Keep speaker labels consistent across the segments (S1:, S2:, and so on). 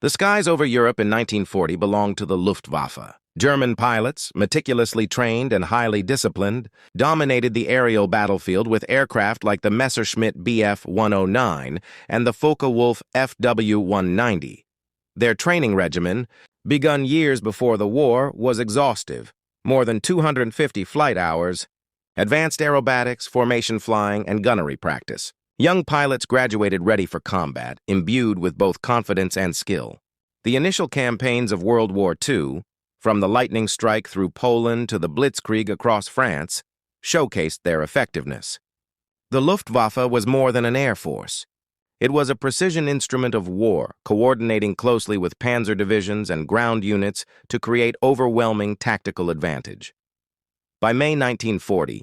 S1: The skies over Europe in 1940 belonged to the Luftwaffe. German pilots, meticulously trained and highly disciplined, dominated the aerial battlefield with aircraft like the Messerschmitt Bf-109 and the Focke-Wulf Fw-190. Their training regimen, begun years before the war, was exhaustive. More than 250 flight hours, advanced aerobatics, formation flying, and gunnery practice. Young pilots graduated ready for combat, imbued with both confidence and skill. The initial campaigns of World War II, from the lightning strike through Poland to the blitzkrieg across France, showcased their effectiveness. The Luftwaffe was more than an air force. It was a precision instrument of war, coordinating closely with panzer divisions and ground units to create overwhelming tactical advantage. By May 1940,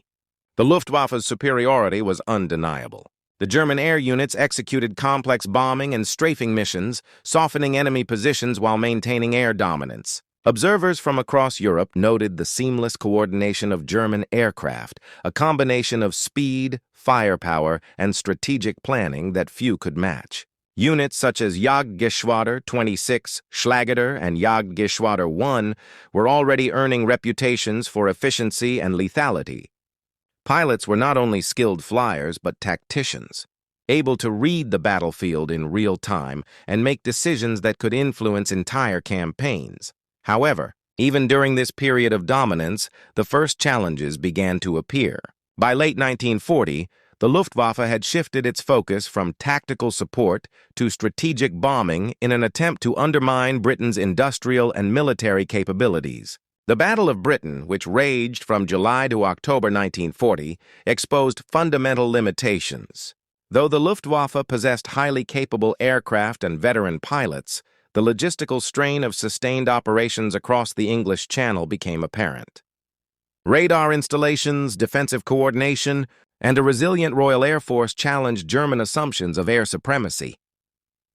S1: the Luftwaffe's superiority was undeniable. The German air units executed complex bombing and strafing missions, softening enemy positions while maintaining air dominance. Observers from across Europe noted the seamless coordination of German aircraft, a combination of speed, firepower, and strategic planning that few could match. Units such as Jagdgeschwader 26, Schlageder, and Jagdgeschwader 1 were already earning reputations for efficiency and lethality. Pilots were not only skilled flyers but tacticians, able to read the battlefield in real time and make decisions that could influence entire campaigns. However, even during this period of dominance, the first challenges began to appear. By late 1940, the Luftwaffe had shifted its focus from tactical support to strategic bombing in an attempt to undermine Britain's industrial and military capabilities. The Battle of Britain, which raged from July to October 1940, exposed fundamental limitations. Though the Luftwaffe possessed highly capable aircraft and veteran pilots, the logistical strain of sustained operations across the English Channel became apparent. Radar installations, defensive coordination, and a resilient Royal Air Force challenged German assumptions of air supremacy.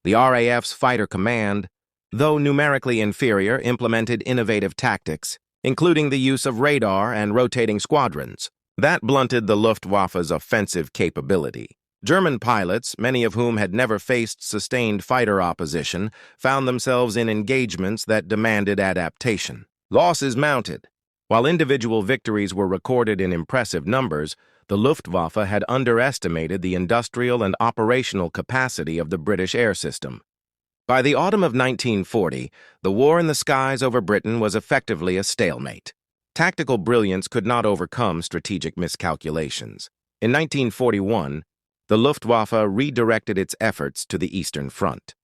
S1: The RAF's fighter command, though numerically inferior, implemented innovative tactics, including the use of radar and rotating squadrons. That blunted the Luftwaffe's offensive capability. German pilots, many of whom had never faced sustained fighter opposition, found themselves in engagements that demanded adaptation. Losses mounted. While individual victories were recorded in impressive numbers, the Luftwaffe had underestimated the industrial and operational capacity of the British air system. By the autumn of 1940, the war in the skies over Britain was effectively a stalemate. Tactical brilliance could not overcome strategic miscalculations. In 1941, the Luftwaffe redirected its efforts to the Eastern Front.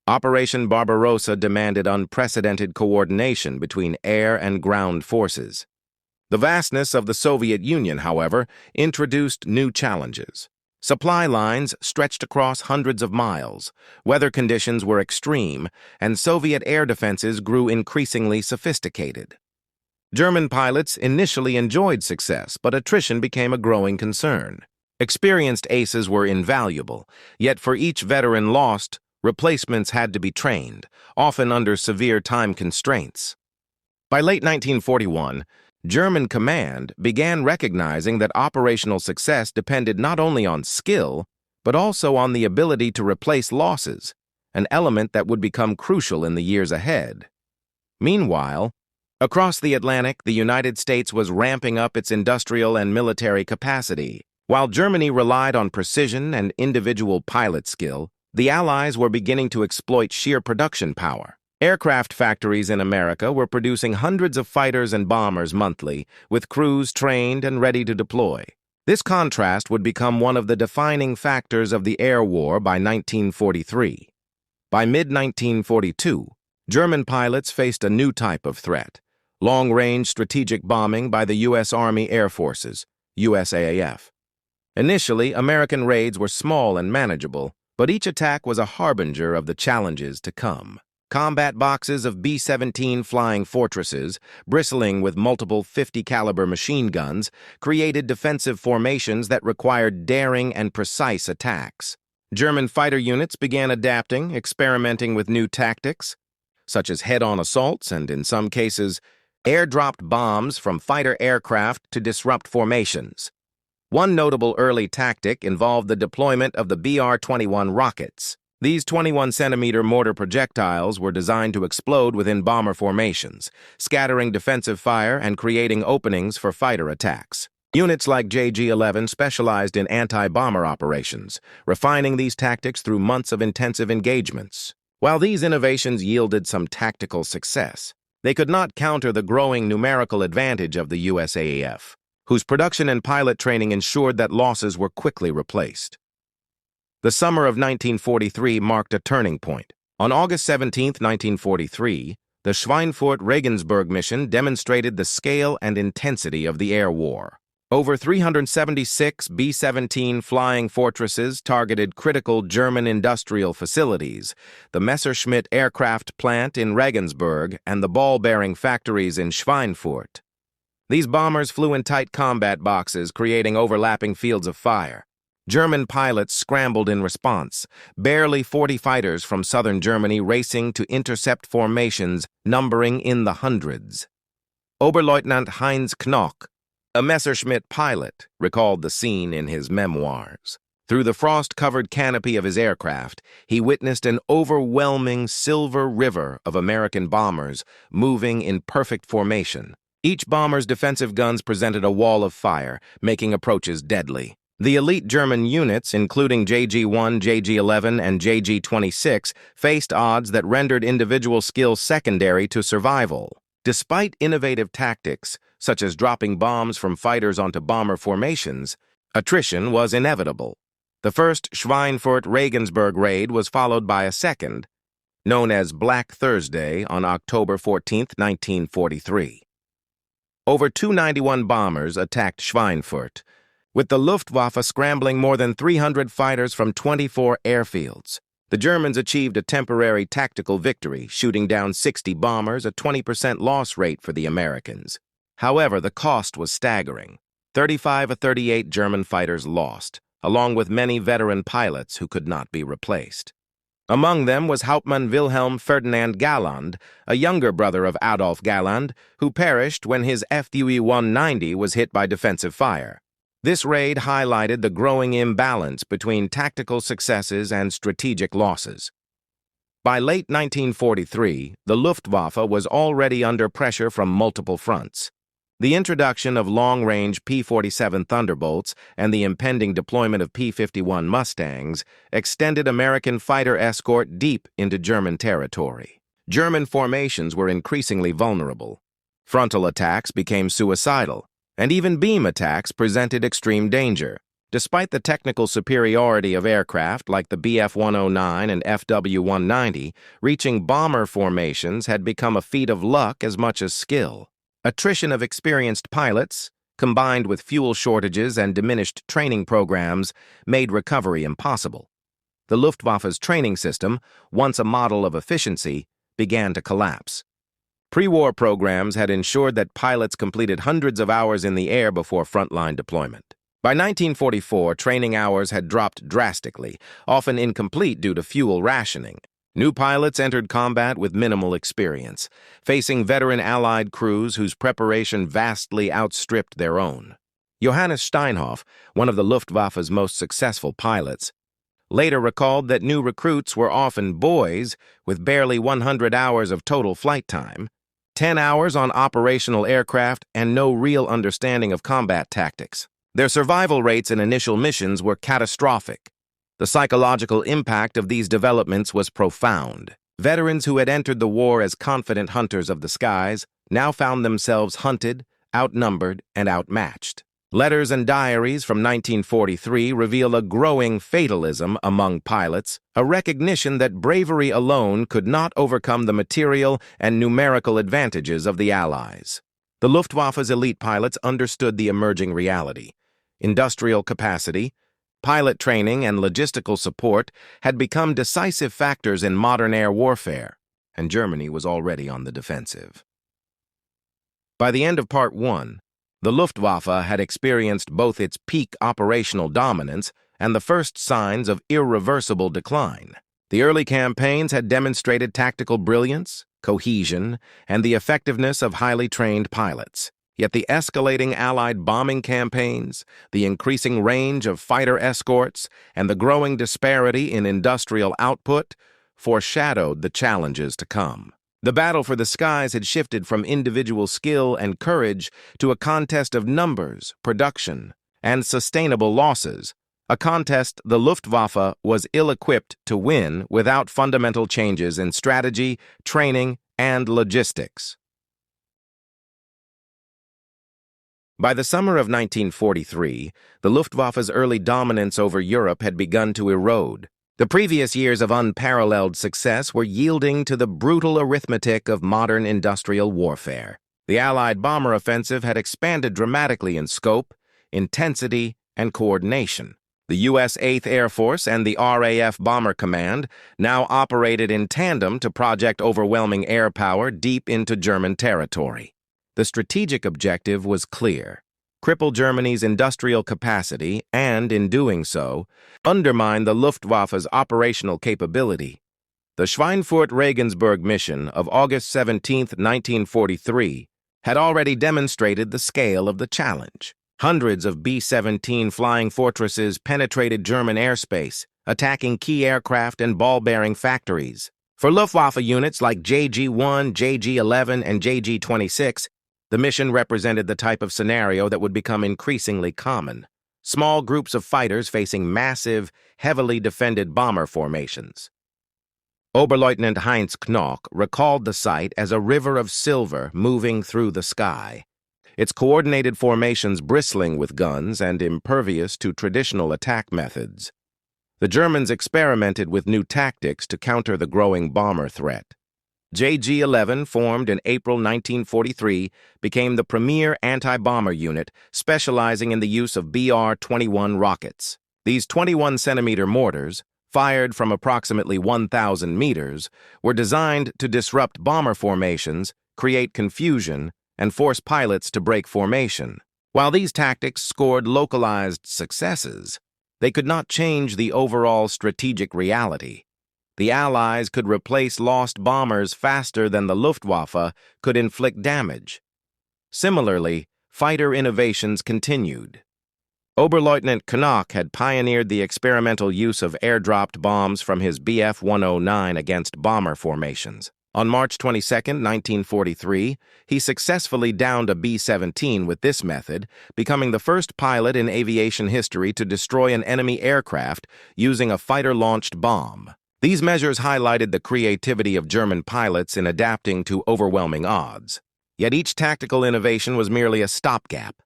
S1: Operation Barbarossa demanded unprecedented coordination between air and ground forces. The vastness of the Soviet Union, however, introduced new challenges. Supply lines stretched across hundreds of miles, weather conditions were extreme, and Soviet air defenses grew increasingly sophisticated. German pilots initially enjoyed success, but attrition became a growing concern. Experienced aces were invaluable, yet for each veteran lost, replacements had to be trained, often under severe time constraints. By late 1941, German command began recognizing that operational success depended not only on skill, but also on the ability to replace losses, an element that would become crucial in the years ahead. Meanwhile, across the Atlantic, the United States was ramping up its industrial and military capacity. While Germany relied on precision and individual pilot skill, the Allies were beginning to exploit sheer production power. Aircraft factories in America were producing hundreds of fighters and bombers monthly, with crews trained and ready to deploy. This contrast would become one of the defining factors of the air war by 1943. By mid-1942, German pilots faced a new type of threat: long-range strategic bombing by the U.S. Army Air Forces, USAAF. Initially, American raids were small and manageable, but each attack was a harbinger of the challenges to come. Combat boxes of B-17 flying fortresses, bristling with multiple 50-caliber machine guns, created defensive formations that required daring and precise attacks. German fighter units began adapting, experimenting with new tactics, such as head-on assaults and, in some cases, air-dropped bombs from fighter aircraft to disrupt formations. One notable early tactic involved the deployment of the BR-21 rockets. These 21-centimeter mortar projectiles were designed to explode within bomber formations, scattering defensive fire and creating openings for fighter attacks. Units like JG-11 specialized in anti-bomber operations, refining these tactics through months of intensive engagements. While these innovations yielded some tactical success, they could not counter the growing numerical advantage of the USAF, whose production and pilot training ensured that losses were quickly replaced. The summer of 1943 marked a turning point. On August 17, 1943, the Schweinfurt-Regensburg mission demonstrated the scale and intensity of the air war. Over 376 B-17 flying fortresses targeted critical German industrial facilities, the Messerschmitt aircraft plant in Regensburg, and the ball-bearing factories in Schweinfurt. These bombers flew in tight combat boxes, creating overlapping fields of fire. German pilots scrambled in response, barely 40 fighters from southern Germany racing to intercept formations numbering in the hundreds. Oberleutnant Heinz Knock, a Messerschmitt pilot, recalled the scene in his memoirs. Through the frost-covered canopy of his aircraft, he witnessed an overwhelming silver river of American bombers moving in perfect formation. Each bomber's defensive guns presented a wall of fire, making approaches deadly. The elite German units, including JG-1, JG-11, and JG-26, faced odds that rendered individual skill secondary to survival. Despite innovative tactics, such as dropping bombs from fighters onto bomber formations, attrition was inevitable. The first Schweinfurt-Regensburg raid was followed by a second, known as Black Thursday, on October 14, 1943. Over 291 bombers attacked Schweinfurt, with the Luftwaffe scrambling more than 300 fighters from 24 airfields. The Germans achieved a temporary tactical victory, shooting down 60 bombers, a 20% loss rate for the Americans. However, the cost was staggering. 35 of 38 German fighters lost, along with many veteran pilots who could not be replaced. Among them was Hauptmann Wilhelm Ferdinand Galland, a younger brother of Adolf Galland, who perished when his Fu-190 was hit by defensive fire. This raid highlighted the growing imbalance between tactical successes and strategic losses. By late 1943, the Luftwaffe was already under pressure from multiple fronts. The introduction of long-range P-47 Thunderbolts and the impending deployment of P-51 Mustangs extended American fighter escort deep into German territory. German formations were increasingly vulnerable. Frontal attacks became suicidal, and even beam attacks presented extreme danger. Despite the technical superiority of aircraft like the Bf-109 and Fw-190, reaching bomber formations had become a feat of luck as much as skill. Attrition of experienced pilots, combined with fuel shortages and diminished training programs, made recovery impossible. The Luftwaffe's training system, once a model of efficiency, began to collapse. Pre-war programs had ensured that pilots completed hundreds of hours in the air before frontline deployment. By 1944, training hours had dropped drastically, often incomplete due to fuel rationing. New pilots entered combat with minimal experience, facing veteran Allied crews whose preparation vastly outstripped their own. Johannes Steinhoff, one of the Luftwaffe's most successful pilots, later recalled that new recruits were often boys with barely 100 hours of total flight time, 10 hours on operational aircraft, and no real understanding of combat tactics. Their survival rates in initial missions were catastrophic. The psychological impact of these developments was profound. Veterans who had entered the war as confident hunters of the skies now found themselves hunted, outnumbered, and outmatched. Letters and diaries from 1943 reveal a growing fatalism among pilots, a recognition that bravery alone could not overcome the material and numerical advantages of the Allies. The Luftwaffe's elite pilots understood the emerging reality. Industrial capacity, pilot training, and logistical support had become decisive factors in modern air warfare, and Germany was already on the defensive. By the end of Part 1, the Luftwaffe had experienced both its peak operational dominance and the first signs of irreversible decline. The early campaigns had demonstrated tactical brilliance, cohesion, and the effectiveness of highly trained pilots. Yet the escalating Allied bombing campaigns, the increasing range of fighter escorts, and the growing disparity in industrial output foreshadowed the challenges to come. The battle for the skies had shifted from individual skill and courage to a contest of numbers, production, and sustainable losses, a contest the Luftwaffe was ill-equipped to win without fundamental changes in strategy, training, and logistics. By the summer of 1943, the Luftwaffe's early dominance over Europe had begun to erode. The previous years of unparalleled success were yielding to the brutal arithmetic of modern industrial warfare. The Allied bomber offensive had expanded dramatically in scope, intensity, and coordination. The U.S. 8th Air Force and the RAF Bomber Command now operated in tandem to project overwhelming air power deep into German territory. The strategic objective was clear: cripple Germany's industrial capacity and, in doing so, undermine the Luftwaffe's operational capability. The Schweinfurt-Regensburg mission of August 17, 1943, had already demonstrated the scale of the challenge. Hundreds of B-17 flying fortresses penetrated German airspace, attacking key aircraft and ball-bearing factories. For Luftwaffe units like JG-1, JG-11, and JG-26, the mission represented the type of scenario that would become increasingly common: small groups of fighters facing massive, heavily defended bomber formations. Oberleutnant Heinz Knock recalled the sight as a river of silver moving through the sky, its coordinated formations bristling with guns and impervious to traditional attack methods. The Germans experimented with new tactics to counter the growing bomber threat. JG-11, formed in April 1943, became the premier anti-bomber unit, specializing in the use of BR-21 rockets. These 21-centimeter mortars, fired from approximately 1,000 meters, were designed to disrupt bomber formations, create confusion, and force pilots to break formation. While these tactics scored localized successes, they could not change the overall strategic reality. The Allies could replace lost bombers faster than the Luftwaffe could inflict damage. Similarly, fighter innovations continued. Oberleutnant Knock had pioneered the experimental use of air-dropped bombs from his Bf-109 against bomber formations. On March 22, 1943, he successfully downed a B-17 with this method, becoming the first pilot in aviation history to destroy an enemy aircraft using a fighter-launched bomb. These measures highlighted the creativity of German pilots in adapting to overwhelming odds. Yet each tactical innovation was merely a stopgap.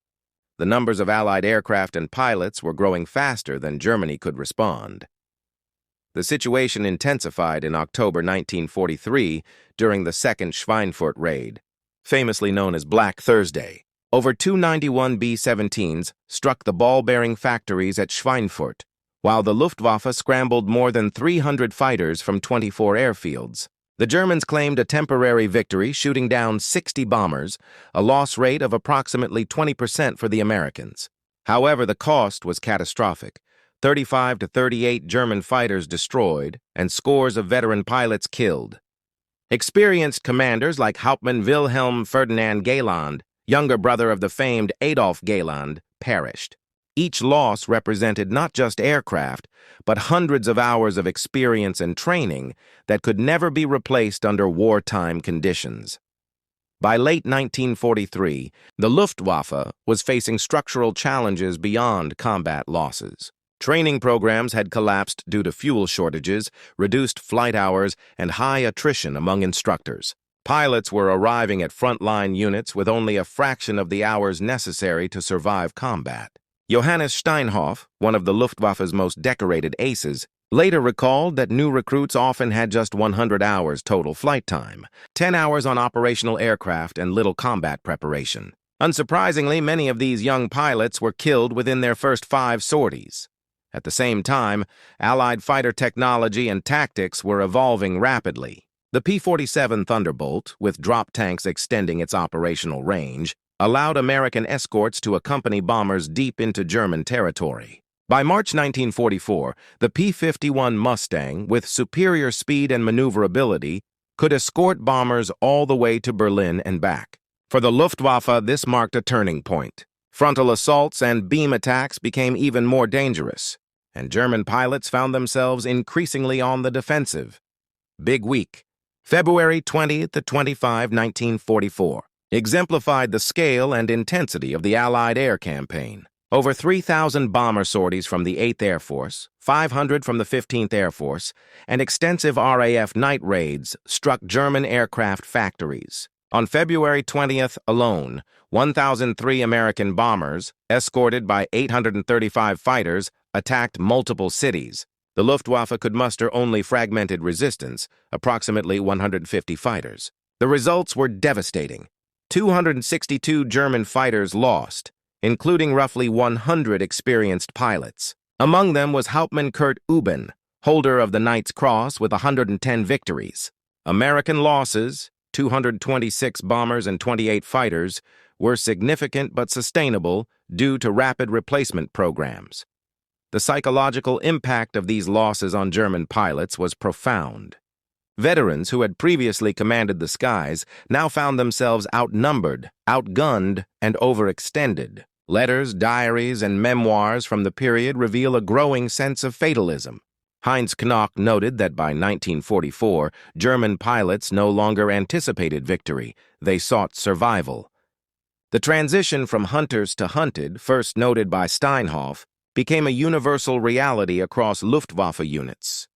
S1: The numbers of Allied aircraft and pilots were growing faster than Germany could respond. The situation intensified in October 1943 during the Second Schweinfurt raid, famously known as Black Thursday. Over 291 B-17s struck the ball-bearing factories at Schweinfurt, while the Luftwaffe scrambled more than 300 fighters from 24 airfields. The Germans claimed a temporary victory, shooting down 60 bombers, a loss rate of approximately 20% for the Americans. However, the cost was catastrophic: 35 to 38 German fighters destroyed and scores of veteran pilots killed. Experienced commanders like Hauptmann Wilhelm Ferdinand Galand, younger brother of the famed Adolf Galand, perished. Each loss represented not just aircraft, but hundreds of hours of experience and training that could never be replaced under wartime conditions. By late 1943, the Luftwaffe was facing structural challenges beyond combat losses. Training programs had collapsed due to fuel shortages, reduced flight hours, and high attrition among instructors. Pilots were arriving at frontline units with only a fraction of the hours necessary to survive combat. Johannes Steinhoff, one of the Luftwaffe's most decorated aces, later recalled that new recruits often had just 100 hours total flight time, 10 hours on operational aircraft, and little combat preparation. Unsurprisingly, many of these young pilots were killed within their first 5 sorties. At the same time, Allied fighter technology and tactics were evolving rapidly. The P-47 Thunderbolt, with drop tanks extending its operational range, allowed American escorts to accompany bombers deep into German territory. By March 1944, the P-51 Mustang, with superior speed and maneuverability, could escort bombers all the way to Berlin and back. For the Luftwaffe, this marked a turning point. Frontal assaults and beam attacks became even more dangerous, and German pilots found themselves increasingly on the defensive. Big Week, February 20th to 25, 1944, exemplified the scale and intensity of the Allied air campaign. Over 3,000 bomber sorties from the 8th Air Force, 500 from the 15th Air Force, and extensive RAF night raids struck German aircraft factories. On February 20th alone, 1,003 American bombers, escorted by 835 fighters, attacked multiple cities. The Luftwaffe could muster only fragmented resistance, approximately 150 fighters. The results were devastating. 262 German fighters lost, including roughly 100 experienced pilots. Among them was Hauptmann Kurt Euben, holder of the Knight's Cross with 110 victories. American losses, 226 bombers and 28 fighters, were significant but sustainable due to rapid replacement programs. The psychological impact of these losses on German pilots was profound. Veterans who had previously commanded the skies now found themselves outnumbered, outgunned, and overextended. Letters, diaries, and memoirs from the period reveal a growing sense of fatalism. Heinz Knock noted that by 1944, German pilots no longer anticipated victory, they sought survival. The transition from hunters to hunted, first noted by Steinhoff, became a universal reality across Luftwaffe units.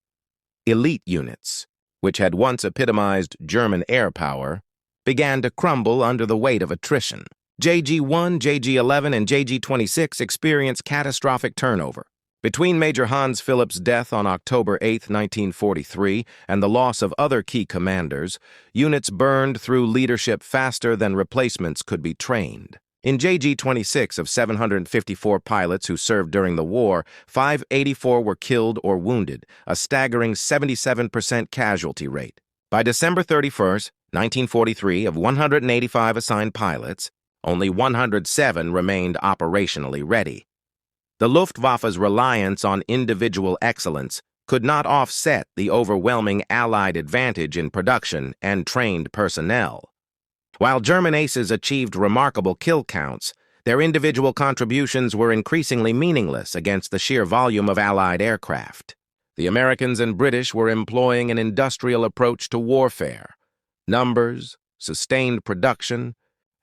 S1: Elite units, which had once epitomized German air power, began to crumble under the weight of attrition. JG-1, JG-11, and JG-26 experienced catastrophic turnover. Between Major Hans Philip's death on October 8, 1943, and the loss of other key commanders, units burned through leadership faster than replacements could be trained. In JG-26 of 754 pilots who served during the war, 584 were killed or wounded, a staggering 77% casualty rate. By December 31, 1943, of 185 assigned pilots, only 107 remained operationally ready. The Luftwaffe's reliance on individual excellence could not offset the overwhelming Allied advantage in production and trained personnel. While German aces achieved remarkable kill counts, their individual contributions were increasingly meaningless against the sheer volume of Allied aircraft. The Americans and British were employing an industrial approach to warfare. Numbers, sustained production,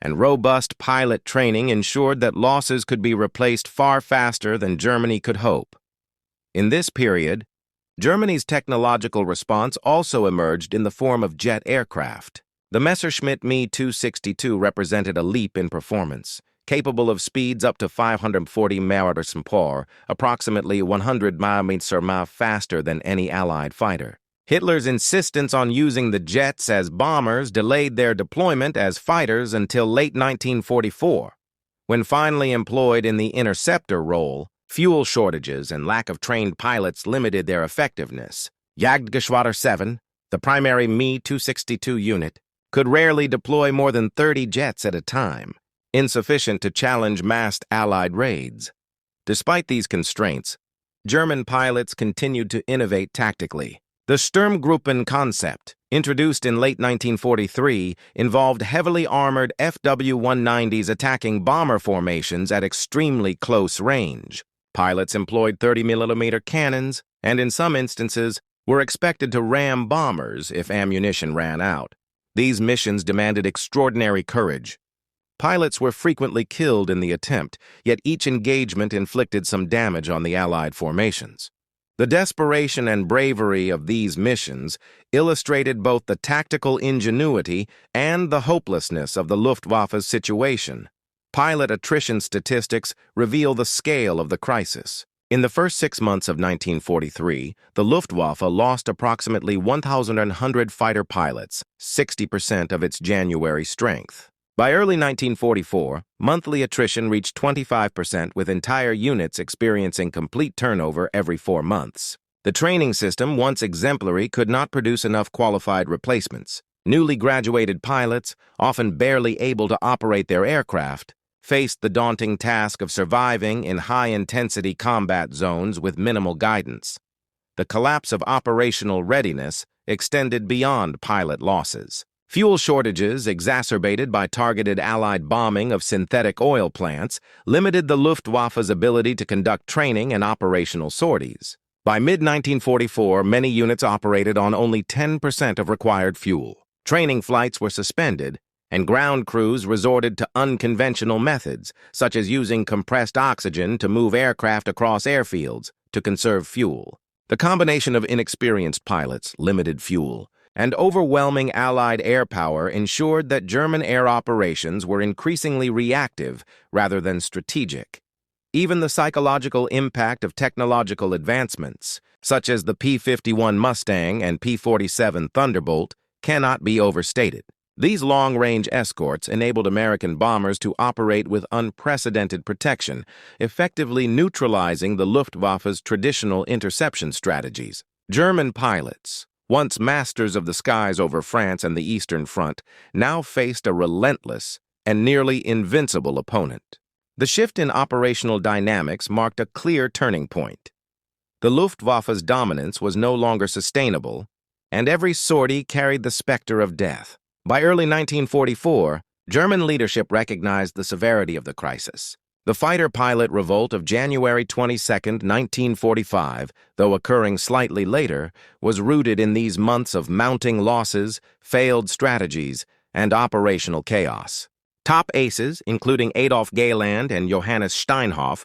S1: and robust pilot training ensured that losses could be replaced far faster than Germany could hope. In this period, Germany's technological response also emerged in the form of jet aircraft. The Messerschmitt Me 262 represented a leap in performance, capable of speeds up to 540 mph, approximately 100 mph faster than any Allied fighter. Hitler's insistence on using the jets as bombers delayed their deployment as fighters until late 1944. When finally employed in the interceptor role, fuel shortages and lack of trained pilots limited their effectiveness. Jagdgeschwader 7, the primary Me 262 unit, could rarely deploy more than 30 jets at a time, insufficient to challenge massed Allied raids. Despite these constraints, German pilots continued to innovate tactically. The Sturmgruppen concept, introduced in late 1943, involved heavily armored FW-190s attacking bomber formations at extremely close range. Pilots employed 30mm cannons and, in some instances, were expected to ram bombers if ammunition ran out. These missions demanded extraordinary courage. Pilots were frequently killed in the attempt, yet each engagement inflicted some damage on the Allied formations. The desperation and bravery of these missions illustrated both the tactical ingenuity and the hopelessness of the Luftwaffe's situation. Pilot attrition statistics reveal the scale of the crisis. In the first 6 months of 1943, the Luftwaffe lost approximately 1,100 fighter pilots, 60% of its January strength. By early 1944, monthly attrition reached 25%, with entire units experiencing complete turnover every 4 months. The training system, once exemplary, could not produce enough qualified replacements. Newly graduated pilots, often barely able to operate their aircraft, faced the daunting task of surviving in high-intensity combat zones with minimal guidance. The collapse of operational readiness extended beyond pilot losses. Fuel shortages, exacerbated by targeted Allied bombing of synthetic oil plants, limited the Luftwaffe's ability to conduct training and operational sorties. By mid-1944, many units operated on only 10% of required fuel. Training flights were suspended, and ground crews resorted to unconventional methods, such as using compressed oxygen to move aircraft across airfields to conserve fuel. The combination of inexperienced pilots, limited fuel, and overwhelming Allied air power ensured that German air operations were increasingly reactive rather than strategic. Even the psychological impact of technological advancements, such as the P-51 Mustang and P-47 Thunderbolt, cannot be overstated. These long-range escorts enabled American bombers to operate with unprecedented protection, effectively neutralizing the Luftwaffe's traditional interception strategies. German pilots, once masters of the skies over France and the Eastern Front, now faced a relentless and nearly invincible opponent. The shift in operational dynamics marked a clear turning point. The Luftwaffe's dominance was no longer sustainable, and every sortie carried the specter of death. By early 1944, German leadership recognized the severity of the crisis. The fighter pilot revolt of January 22, 1945, though occurring slightly later, was rooted in these months of mounting losses, failed strategies, and operational chaos. Top aces, including Adolf Gehland and Johannes Steinhoff,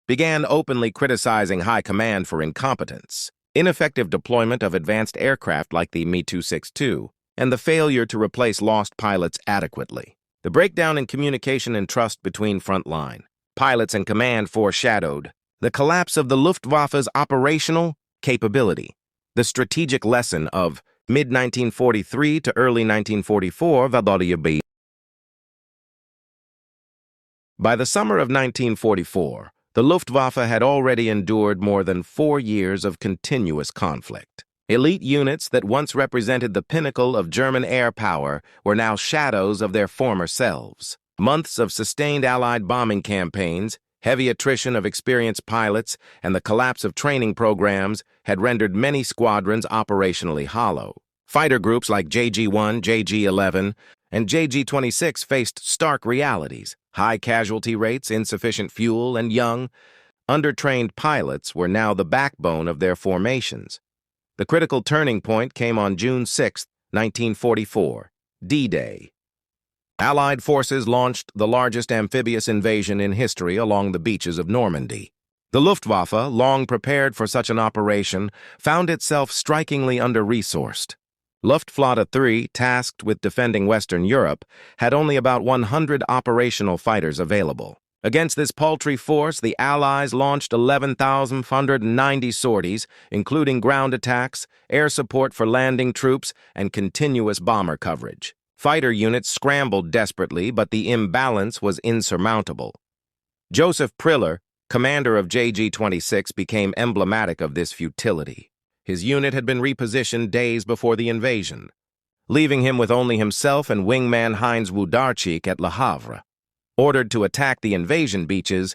S1: began openly criticizing high command for incompetence, ineffective deployment of advanced aircraft like the Me-262, and the failure to replace lost pilots adequately. The breakdown in communication and trust between frontline pilots and command foreshadowed the collapse of the Luftwaffe's operational capability. The strategic lesson of mid-1943 to early 1944 WB. By the summer of 1944, the Luftwaffe had already endured more than 4 years of continuous conflict. Elite units that once represented the pinnacle of German air power were now shadows of their former selves. Months of sustained Allied bombing campaigns, heavy attrition of experienced pilots, and the collapse of training programs had rendered many squadrons operationally hollow. Fighter groups like JG-1, JG-11, and JG-26 faced stark realities. High casualty rates, insufficient fuel, and young, undertrained pilots were now the backbone of their formations. The critical turning point came on June 6, 1944, D-Day. Allied forces launched the largest amphibious invasion in history along the beaches of Normandy. The Luftwaffe, long prepared for such an operation, found itself strikingly under-resourced. Luftflotte 3, tasked with defending Western Europe, had only about 100 operational fighters available. Against this paltry force, the Allies launched 11,590 sorties, including ground attacks, air support for landing troops, and continuous bomber coverage. Fighter units scrambled desperately, but the imbalance was insurmountable. Joseph Priller, commander of JG-26, became emblematic of this futility. His unit had been repositioned days before the invasion, leaving him with only himself and wingman Heinz Wlodarczyk at Le Havre. Ordered to attack the invasion beaches,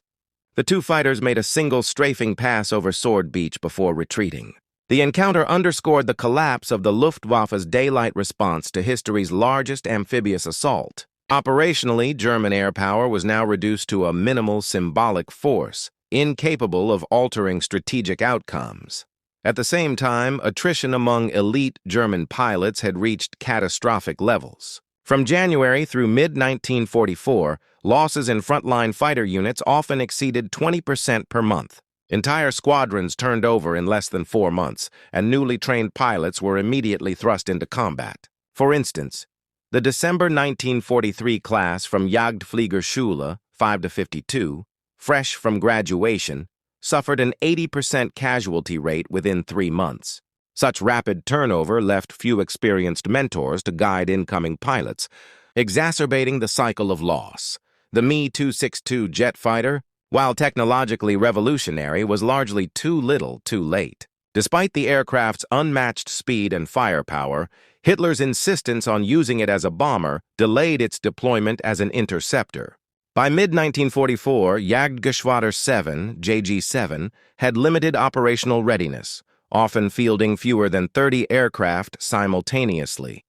S1: the two fighters made a single strafing pass over Sword Beach before retreating. The encounter underscored the collapse of the Luftwaffe's daylight response to history's largest amphibious assault. Operationally, German air power was now reduced to a minimal symbolic force, incapable of altering strategic outcomes. At the same time, attrition among elite German pilots had reached catastrophic levels. From January through mid-1944, losses in frontline fighter units often exceeded 20% per month. Entire squadrons turned over in less than 4 months, and newly trained pilots were immediately thrust into combat. For instance, the December 1943 class from Jagdfliegerschule 5-52, fresh from graduation, suffered an 80% casualty rate within 3 months. Such rapid turnover left few experienced mentors to guide incoming pilots, exacerbating the cycle of loss. The Me-262 jet fighter, while technologically revolutionary, was largely too little, too late. Despite the aircraft's unmatched speed and firepower, Hitler's insistence on using it as a bomber delayed its deployment as an interceptor. By mid-1944, Jagdgeschwader 7, JG-7, had limited operational readiness, often fielding fewer than 30 aircraft simultaneously.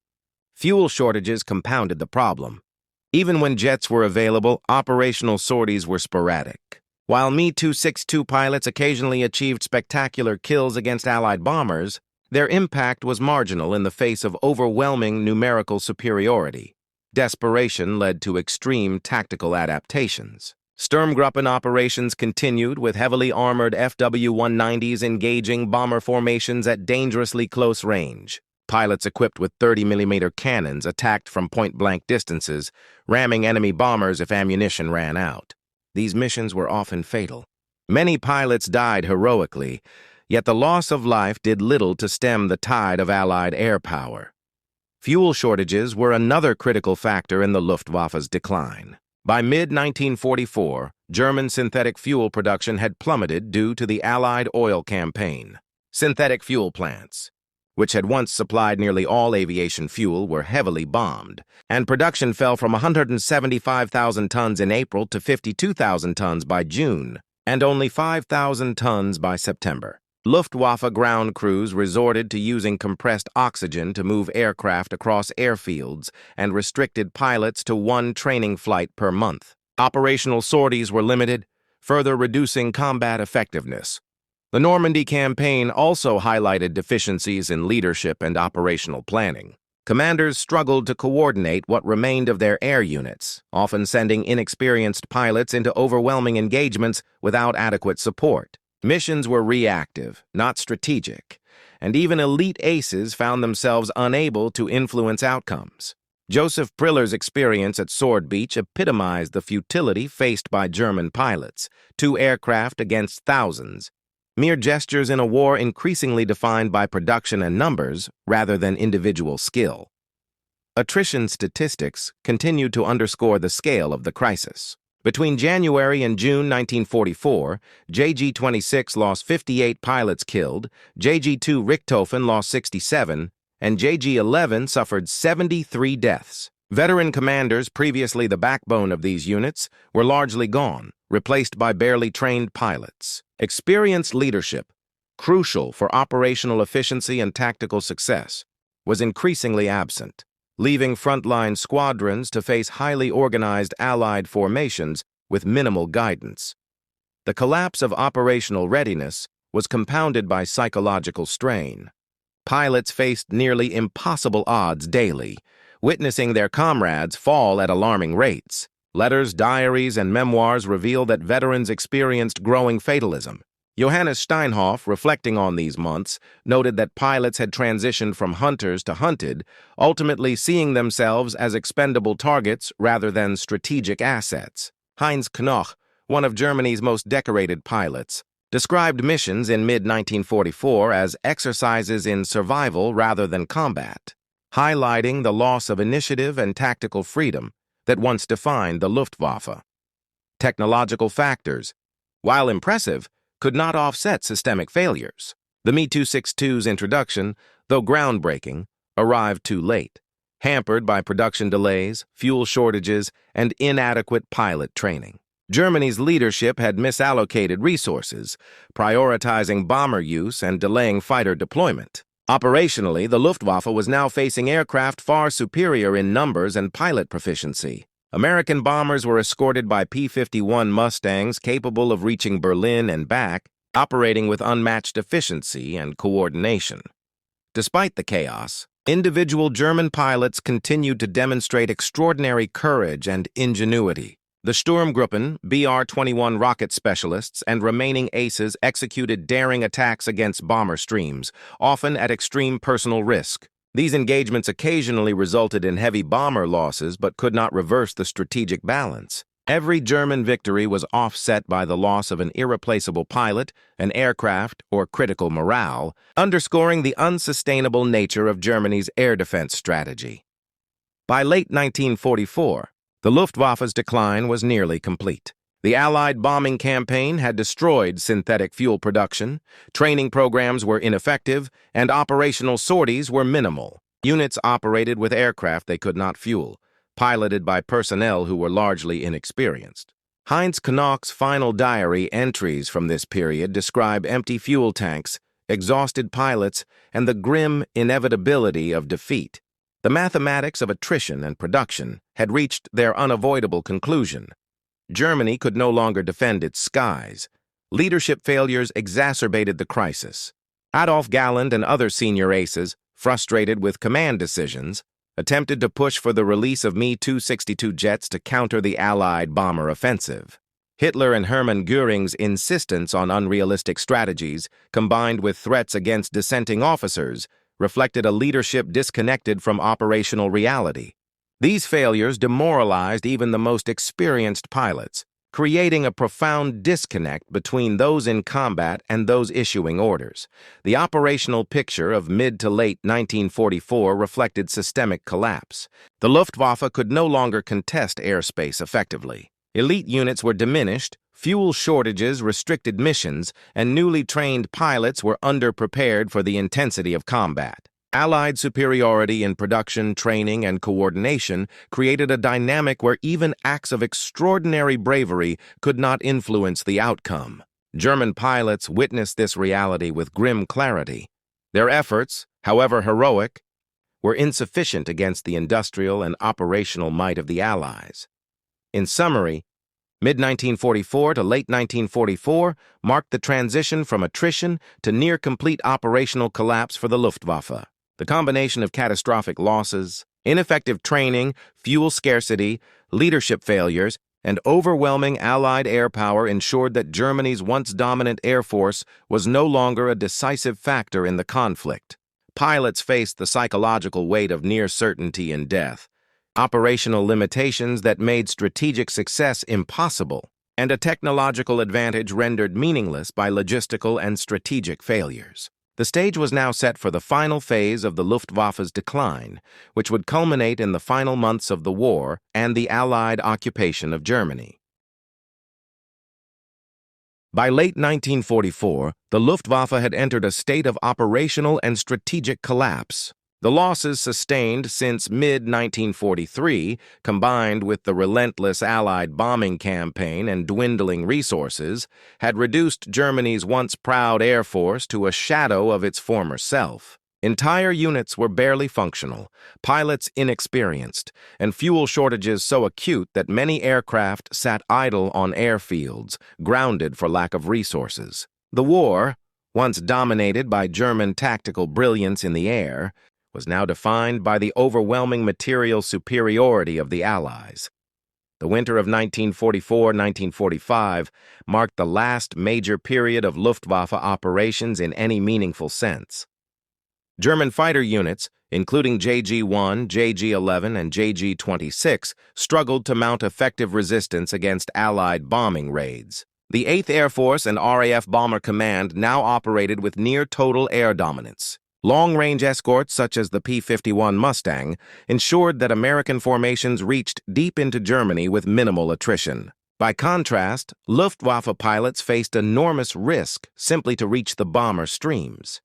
S1: Fuel shortages compounded the problem. Even when jets were available, operational sorties were sporadic. While Me-262 pilots occasionally achieved spectacular kills against Allied bombers, their impact was marginal in the face of overwhelming numerical superiority. Desperation led to extreme tactical adaptations. Sturmgruppen operations continued with heavily armored FW-190s engaging bomber formations at dangerously close range. Pilots equipped with 30mm cannons attacked from point-blank distances, ramming enemy bombers if ammunition ran out. These missions were often fatal. Many pilots died heroically, yet the loss of life did little to stem the tide of Allied air power. Fuel shortages were another critical factor in the Luftwaffe's decline. By mid-1944, German synthetic fuel production had plummeted due to the Allied oil campaign. Synthetic fuel plants, which had once supplied nearly all aviation fuel, were heavily bombed, and production fell from 175,000 tons in April to 52,000 tons by June, and only 5,000 tons by September. Luftwaffe ground crews resorted to using compressed oxygen to move aircraft across airfields and restricted pilots to one training flight per month. Operational sorties were limited, further reducing combat effectiveness. The Normandy campaign also highlighted deficiencies in leadership and operational planning. Commanders struggled to coordinate what remained of their air units, often sending inexperienced pilots into overwhelming engagements without adequate support. Missions were reactive, not strategic, and even elite aces found themselves unable to influence outcomes. Joseph Priller's experience at Sword Beach epitomized the futility faced by German pilots, 2 aircraft against thousands, mere gestures in a war increasingly defined by production and numbers rather than individual skill. Attrition statistics continued to underscore the scale of the crisis. Between January and June 1944, JG-26 lost 58 pilots killed, JG-2 Richthofen lost 67, and JG-11 suffered 73 deaths. Veteran commanders, previously the backbone of these units, were largely gone, replaced by barely trained pilots. Experienced leadership, crucial for operational efficiency and tactical success, was increasingly absent, leaving frontline squadrons to face highly organized Allied formations with minimal guidance. The collapse of operational readiness was compounded by psychological strain. Pilots faced nearly impossible odds daily, witnessing their comrades fall at alarming rates. Letters, diaries, and memoirs reveal that veterans experienced growing fatalism. Johannes Steinhoff, reflecting on these months, noted that pilots had transitioned from hunters to hunted, ultimately seeing themselves as expendable targets rather than strategic assets. Heinz Knoch, one of Germany's most decorated pilots, described missions in mid-1944 as exercises in survival rather than combat, highlighting the loss of initiative and tactical freedom that once defined the Luftwaffe. Technological factors, while impressive, could not offset systemic failures. The Me-262's introduction, though groundbreaking, arrived too late, hampered by production delays, fuel shortages, and inadequate pilot training. Germany's leadership had misallocated resources, prioritizing bomber use and delaying fighter deployment. Operationally, the Luftwaffe was now facing aircraft far superior in numbers and pilot proficiency. American bombers were escorted by P-51 Mustangs capable of reaching Berlin and back, operating with unmatched efficiency and coordination. Despite the chaos, individual German pilots continued to demonstrate extraordinary courage and ingenuity. The Sturmgruppen, BR-21 rocket specialists, and remaining aces executed daring attacks against bomber streams, often at extreme personal risk. These engagements occasionally resulted in heavy bomber losses but could not reverse the strategic balance. Every German victory was offset by the loss of an irreplaceable pilot, an aircraft, or critical morale, underscoring the unsustainable nature of Germany's air defense strategy. By late 1944, the Luftwaffe's decline was nearly complete. The Allied bombing campaign had destroyed synthetic fuel production, training programs were ineffective, and operational sorties were minimal. Units operated with aircraft they could not fuel, piloted by personnel who were largely inexperienced. Heinz Knoch's final diary entries from this period describe empty fuel tanks, exhausted pilots, and the grim inevitability of defeat. The mathematics of attrition and production had reached their unavoidable conclusion. Germany could no longer defend its skies. Leadership failures exacerbated the crisis. Adolf Galland and other senior aces, frustrated with command decisions, attempted to push for the release of Me-262 jets to counter the Allied bomber offensive. Hitler and Hermann Göring's insistence on unrealistic strategies, combined with threats against dissenting officers, reflected a leadership disconnected from operational reality. These failures demoralized even the most experienced pilots, creating a profound disconnect between those in combat and those issuing orders. The operational picture of mid to late 1944 reflected systemic collapse. The Luftwaffe could no longer contest airspace effectively. Elite units were diminished, fuel shortages restricted missions, and newly trained pilots were underprepared for the intensity of combat. Allied superiority in production, training, and coordination created a dynamic where even acts of extraordinary bravery could not influence the outcome. German pilots witnessed this reality with grim clarity. Their efforts, however heroic, were insufficient against the industrial and operational might of the Allies. In summary, mid-1944 to late 1944 marked the transition from attrition to near-complete operational collapse for the Luftwaffe. The combination of catastrophic losses, ineffective training, fuel scarcity, leadership failures, and overwhelming Allied air power ensured that Germany's once dominant air force was no longer a decisive factor in the conflict. Pilots faced the psychological weight of near certainty in death, operational limitations that made strategic success impossible, and a technological advantage rendered meaningless by logistical and strategic failures. The stage was now set for the final phase of the Luftwaffe's decline, which would culminate in the final months of the war and the Allied occupation of Germany. By late 1944, the Luftwaffe had entered a state of operational and strategic collapse. The losses sustained since mid-1943, combined with the relentless Allied bombing campaign and dwindling resources, had reduced Germany's once proud air force to a shadow of its former self. Entire units were barely functional, pilots inexperienced, and fuel shortages so acute that many aircraft sat idle on airfields, grounded for lack of resources. The war, once dominated by German tactical brilliance in the air, was now defined by the overwhelming material superiority of the Allies. The winter of 1944-1945 marked the last major period of Luftwaffe operations in any meaningful sense. German fighter units, including JG-1, JG-11, and JG-26, struggled to mount effective resistance against Allied bombing raids. The 8th Air Force and RAF Bomber Command now operated with near-total air dominance. Long-range escorts such as the P-51 Mustang ensured that American formations reached deep into Germany with minimal attrition. By contrast, Luftwaffe pilots faced enormous risk simply to reach the bomber streams.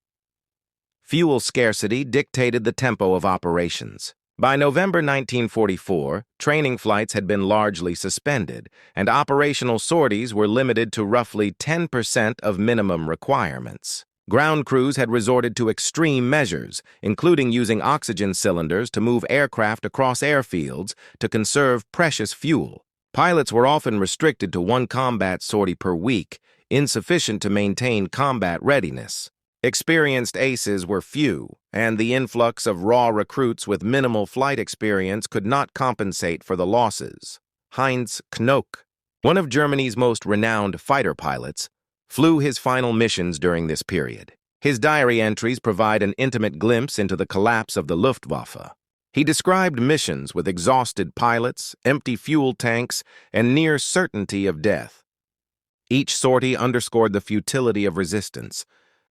S1: Fuel scarcity dictated the tempo of operations. By November 1944, training flights had been largely suspended, and operational sorties were limited to roughly 10% of minimum requirements. Ground crews had resorted to extreme measures, including using oxygen cylinders to move aircraft across airfields to conserve precious fuel. Pilots were often restricted to one combat sortie per week, insufficient to maintain combat readiness. Experienced aces were few, and the influx of raw recruits with minimal flight experience could not compensate for the losses. Heinz Knock, one of Germany's most renowned fighter pilots, flew his final missions during this period. His diary entries provide an intimate glimpse into the collapse of the Luftwaffe. He described missions with exhausted pilots, empty fuel tanks, and near certainty of death. Each sortie underscored the futility of resistance.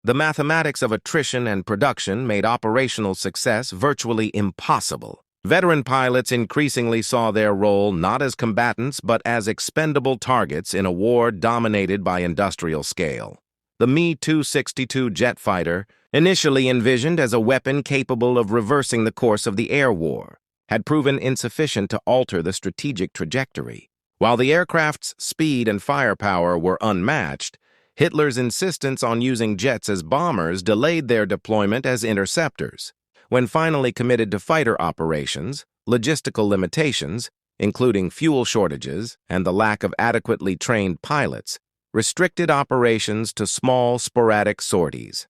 S1: The mathematics of attrition and production made operational success virtually impossible. Veteran pilots increasingly saw their role not as combatants but as expendable targets in a war dominated by industrial scale. The Me-262 jet fighter, initially envisioned as a weapon capable of reversing the course of the air war, had proven insufficient to alter the strategic trajectory. While the aircraft's speed and firepower were unmatched, Hitler's insistence on using jets as bombers delayed their deployment as interceptors. When finally committed to fighter operations, logistical limitations, including fuel shortages and the lack of adequately trained pilots, restricted operations to small, sporadic sorties.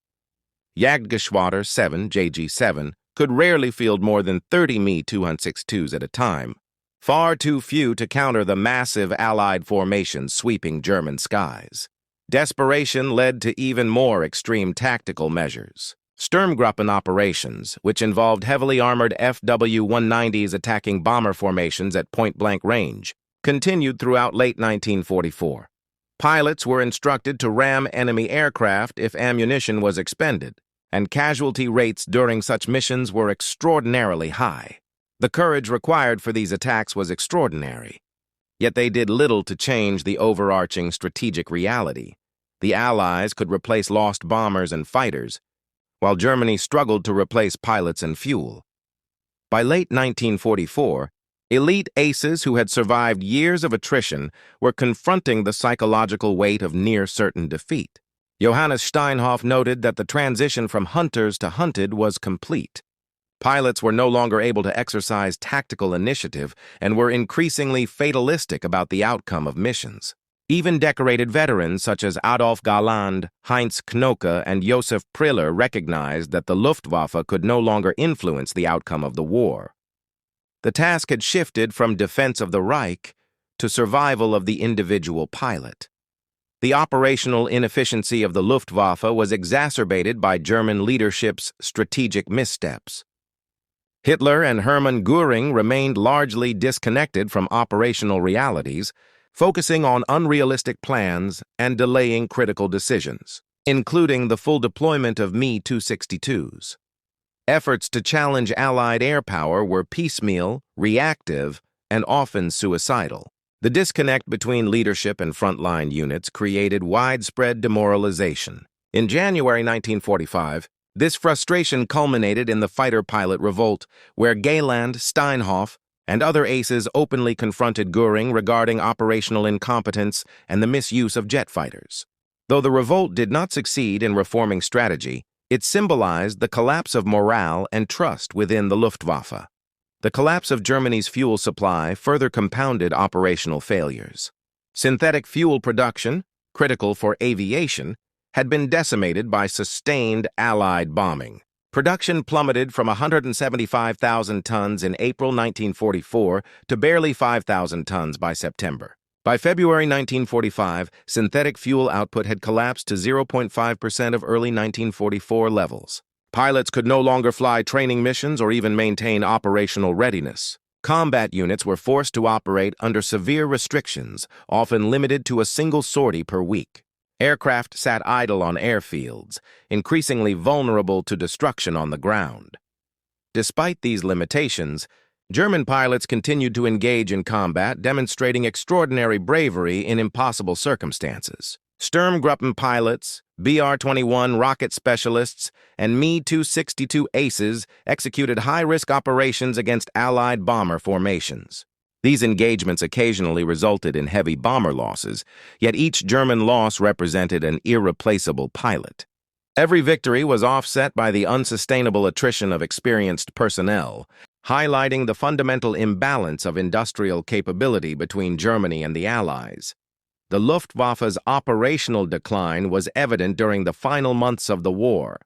S1: Jagdgeschwader 7, JG-7, could rarely field more than 30 Me-262s at a time, far too few to counter the massive Allied formations sweeping German skies. Desperation led to even more extreme tactical measures. Sturmgruppen operations, which involved heavily armored FW-190s attacking bomber formations at point-blank range, continued throughout late 1944. Pilots were instructed to ram enemy aircraft if ammunition was expended, and casualty rates during such missions were extraordinarily high. The courage required for these attacks was extraordinary, yet they did little to change the overarching strategic reality. The Allies could replace lost bombers and fighters, while Germany struggled to replace pilots and fuel. By late 1944, elite aces who had survived years of attrition were confronting the psychological weight of near-certain defeat. Johannes Steinhoff noted that the transition from hunters to hunted was complete. Pilots were no longer able to exercise tactical initiative and were increasingly fatalistic about the outcome of missions. Even decorated veterans such as Adolf Galland, Heinz Knoke, and Josef Priller recognized that the Luftwaffe could no longer influence the outcome of the war. The task had shifted from defense of the Reich to survival of the individual pilot. The operational inefficiency of the Luftwaffe was exacerbated by German leadership's strategic missteps. Hitler and Hermann Göring remained largely disconnected from operational realities, focusing on unrealistic plans and delaying critical decisions, including the full deployment of Me-262s. Efforts to challenge Allied air power were piecemeal, reactive, and often suicidal. The disconnect between leadership and frontline units created widespread demoralization. In January 1945, this frustration culminated in the fighter pilot revolt, where Galland, Steinhoff, and other aces openly confronted Göring regarding operational incompetence and the misuse of jet fighters. Though the revolt did not succeed in reforming strategy, it symbolized the collapse of morale and trust within the Luftwaffe. The collapse of Germany's fuel supply further compounded operational failures. Synthetic fuel production, critical for aviation, had been decimated by sustained Allied bombing. Production plummeted from 175,000 tons in April 1944 to barely 5,000 tons by September. By February 1945, synthetic fuel output had collapsed to 0.5% of early 1944 levels. Pilots could no longer fly training missions or even maintain operational readiness. Combat units were forced to operate under severe restrictions, often limited to a single sortie per week. Aircraft sat idle on airfields, increasingly vulnerable to destruction on the ground. Despite these limitations, German pilots continued to engage in combat, demonstrating extraordinary bravery in impossible circumstances. Sturmgruppen pilots, BR-21 rocket specialists, and Me-262 aces executed high-risk operations against Allied bomber formations. These engagements occasionally resulted in heavy bomber losses, yet each German loss represented an irreplaceable pilot. Every victory was offset by the unsustainable attrition of experienced personnel, highlighting the fundamental imbalance of industrial capability between Germany and the Allies. The Luftwaffe's operational decline was evident during the final months of the war.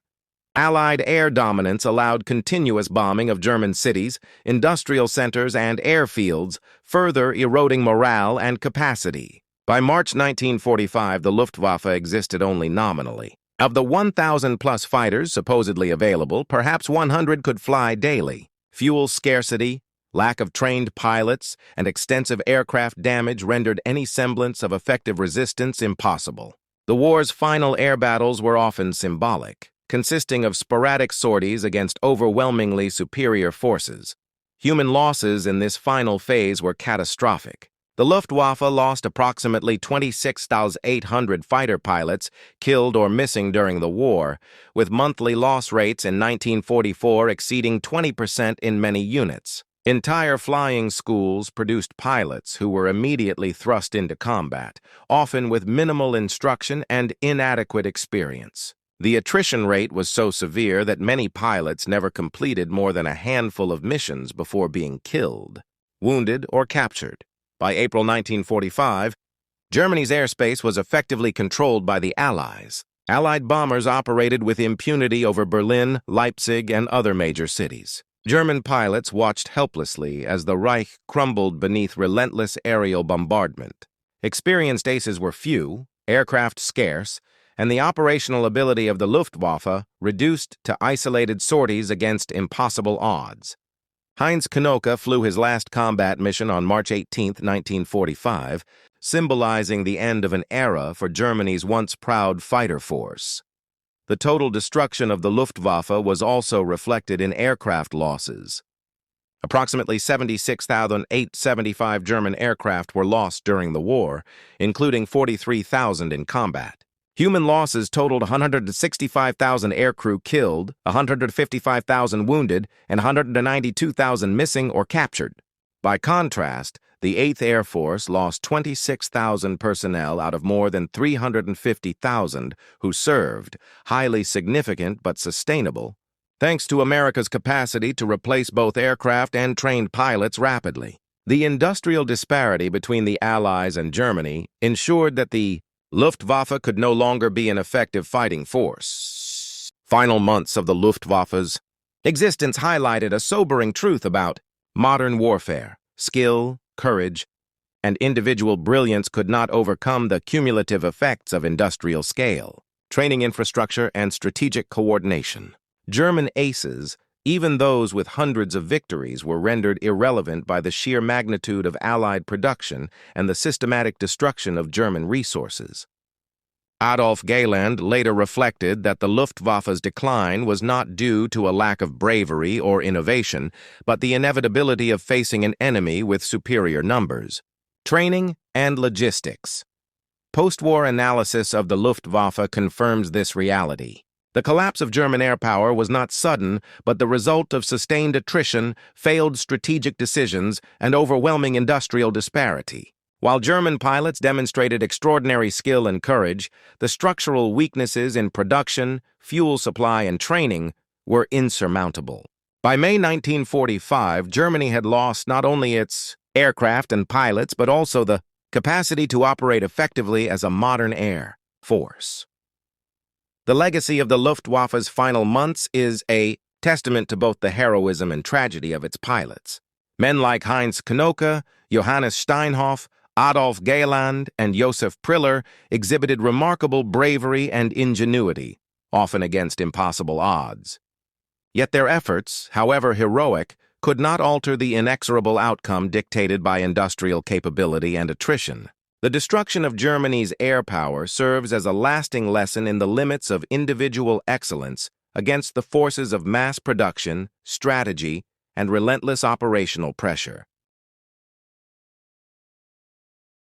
S1: Allied air dominance allowed continuous bombing of German cities, industrial centers, and airfields, further eroding morale and capacity. By March 1945, the Luftwaffe existed only nominally. Of the 1,000-plus fighters supposedly available, perhaps 100 could fly daily. Fuel scarcity, lack of trained pilots, and extensive aircraft damage rendered any semblance of effective resistance impossible. The war's final air battles were often symbolic, consisting of sporadic sorties against overwhelmingly superior forces. Human losses in this final phase were catastrophic. The Luftwaffe lost approximately 26,800 fighter pilots killed or missing during the war, with monthly loss rates in 1944 exceeding 20% in many units. Entire flying schools produced pilots who were immediately thrust into combat, often with minimal instruction and inadequate experience. The attrition rate was so severe that many pilots never completed more than a handful of missions before being killed, wounded, or captured. By April 1945, Germany's airspace was effectively controlled by the Allies. Allied bombers operated with impunity over Berlin, Leipzig, and other major cities. German pilots watched helplessly as the Reich crumbled beneath relentless aerial bombardment. Experienced aces were few, aircraft scarce, and the operational ability of the Luftwaffe reduced to isolated sorties against impossible odds. Heinz Knoke flew his last combat mission on March 18, 1945, symbolizing the end of an era for Germany's once proud fighter force. The total destruction of the Luftwaffe was also reflected in aircraft losses. Approximately 76,875 German aircraft were lost during the war, including 43,000 in combat. Human losses totaled 165,000 aircrew killed, 155,000 wounded, and 192,000 missing or captured. By contrast, the 8th Air Force lost 26,000 personnel out of more than 350,000 who served, highly significant but sustainable, thanks to America's capacity to replace both aircraft and trained pilots rapidly. The industrial disparity between the Allies and Germany ensured that the Luftwaffe could no longer be an effective fighting force. Final months of the Luftwaffe's existence highlighted a sobering truth about modern warfare. Skill, courage, and individual brilliance could not overcome the cumulative effects of industrial scale, training infrastructure, and strategic coordination. German aces, even those with hundreds of victories, were rendered irrelevant by the sheer magnitude of Allied production and the systematic destruction of German resources. Adolf Galland later reflected that the Luftwaffe's decline was not due to a lack of bravery or innovation, but the inevitability of facing an enemy with superior numbers. Training and logistics. Post-war analysis of the Luftwaffe confirms this reality. The collapse of German air power was not sudden, but the result of sustained attrition, failed strategic decisions, and overwhelming industrial disparity. While German pilots demonstrated extraordinary skill and courage, the structural weaknesses in production, fuel supply, and training were insurmountable. By May 1945, Germany had lost not only its aircraft and pilots, but also the capacity to operate effectively as a modern air force. The legacy of the Luftwaffe's final months is a testament to both the heroism and tragedy of its pilots. Men like Heinz Knoke, Johannes Steinhoff, Adolf Galland, and Josef Priller exhibited remarkable bravery and ingenuity, often against impossible odds. Yet their efforts, however heroic, could not alter the inexorable outcome dictated by industrial capability and attrition. The destruction of Germany's air power serves as a lasting lesson in the limits of individual excellence against the forces of mass production, strategy, and relentless operational pressure.